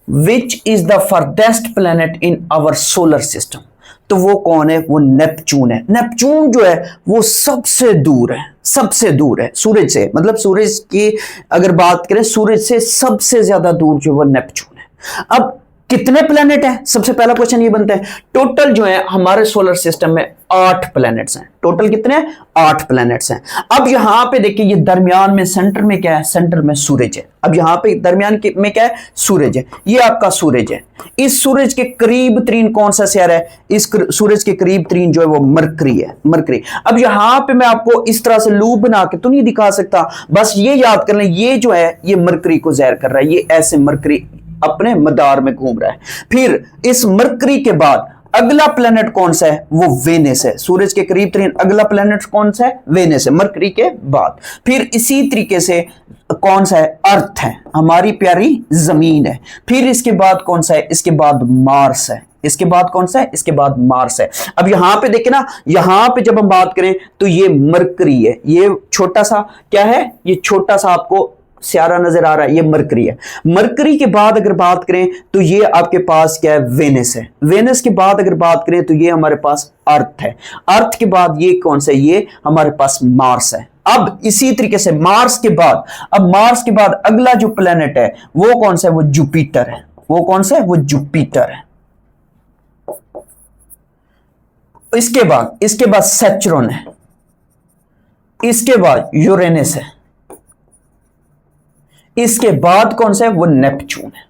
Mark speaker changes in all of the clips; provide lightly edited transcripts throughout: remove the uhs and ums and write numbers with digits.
Speaker 1: Which is the farthest planet in our solar system. तो वो कौन है? वो नेपच्यून है। नेपच्यून जो है वो सबसे दूर है, सबसे दूर है सूरज से, मतलब सूरज की अगर बात करें सूरज से सबसे ज्यादा दूर जो वो नेपच्यून है। अब कितने प्लेनेट हैं? सबसे पहला क्वेश्चन ये बनता है। टोटल जो है हमारे सोलर सिस्टम में 8 प्लैनेट्स हैं। टोटल कितने हैं? 8 प्लैनेट्स हैं। अब यहां पे देखिए ये दरमियान में सेंटर में क्या है? सेंटर में सूरज है। अब यहां पे दरमियान में क्या है? सूरज है। ये आपका सूरज है। इस सूरज के करीब तरीन कौन सा सियारा है? इस सूरज के करीब तरीन जो है वो मरकरी है, मरकरी। अब यहां पे मैं आपको इस तरह से लूप बना के तो नहीं दिखा सकता, बस ये याद कर लें ये जो है ये मरकरी को ज़ाहिर कर रहा है। ये ऐसे मरकरी अपने मदार में घूम रहा है। फिर इस मरकरी के बाद अगला प्लेनेट कौन सा है? वो वेनस है। सूरज के करीब तरीन अगला प्लेनेट कौन सा है? वेनस है, मरकरी के बाद। फिर इसी तरीके से कौन सा है? अर्थ है, हमारी प्यारी जमीन है। फिर इसके बाद कौन सा है? इसके बाद मार्स है। इसके बाद कौन सा है? इसके बाद मार्स है। अब यहां पे देखें ना, यहां पे जब हम बात करें तो ये मरकरी है। ये छोटा सा क्या है? ये छोटा सा आपको सियारा नजर आ रहा है, ये मरकरी है। मरकरी के बाद अगर बात करें तो ये आपके पास क्या है? वेनस है। वेनस के बाद अगर बात करें तो ये हमारे पास अर्थ है। अर्थ के बाद ये कौन सा है? ये हमारे पास मार्स है। अब इसी तरीके से मार्स के बाद, अब मार्स के बाद अगला जो प्लेनेट है वो कौन सा है? वो जुपिटर है। वो कौन सा है? वो जुपिटर है। इसके बाद सैचुरन है। इसके बाद यूरेनस है। इसके बाद कौन सा है? वो नेपच्यून है।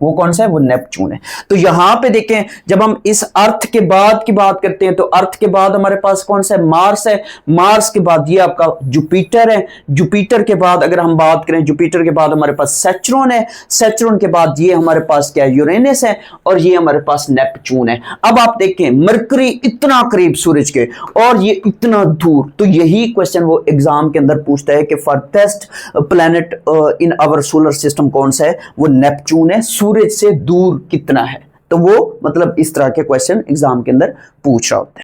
Speaker 1: वो कौन सा है? वो नेपच्यून है। तो यहां पे देखें, जब हम इस अर्थ के बाद की बात करते हैं तो अर्थ के बाद हमारे पास कौन सा है? मार्स है। मार्स के बाद ये आपका जुपिटर है। जुपिटर के बाद अगर हम बात करें, जुपिटर के बाद हमारे पास सैचुरन है। सैचुरन के बाद ये हमारे पास क्या है? यूरेनस है। और ये हमारे पास नेपच्यून है। अब आप देखें मरकरी इतना करीब सूरज के और ये इतना दूर, तो यही क्वेश्चन वो एग्जाम के अंदर पूछता है कि farthest planet in our solar system कौन सा है? वो नेपच्यून है। सूरज से दूर कितना है? तो वो मतलब इस तरह के क्वेश्चन एग्जाम के अंदर पूछ रहा होता है।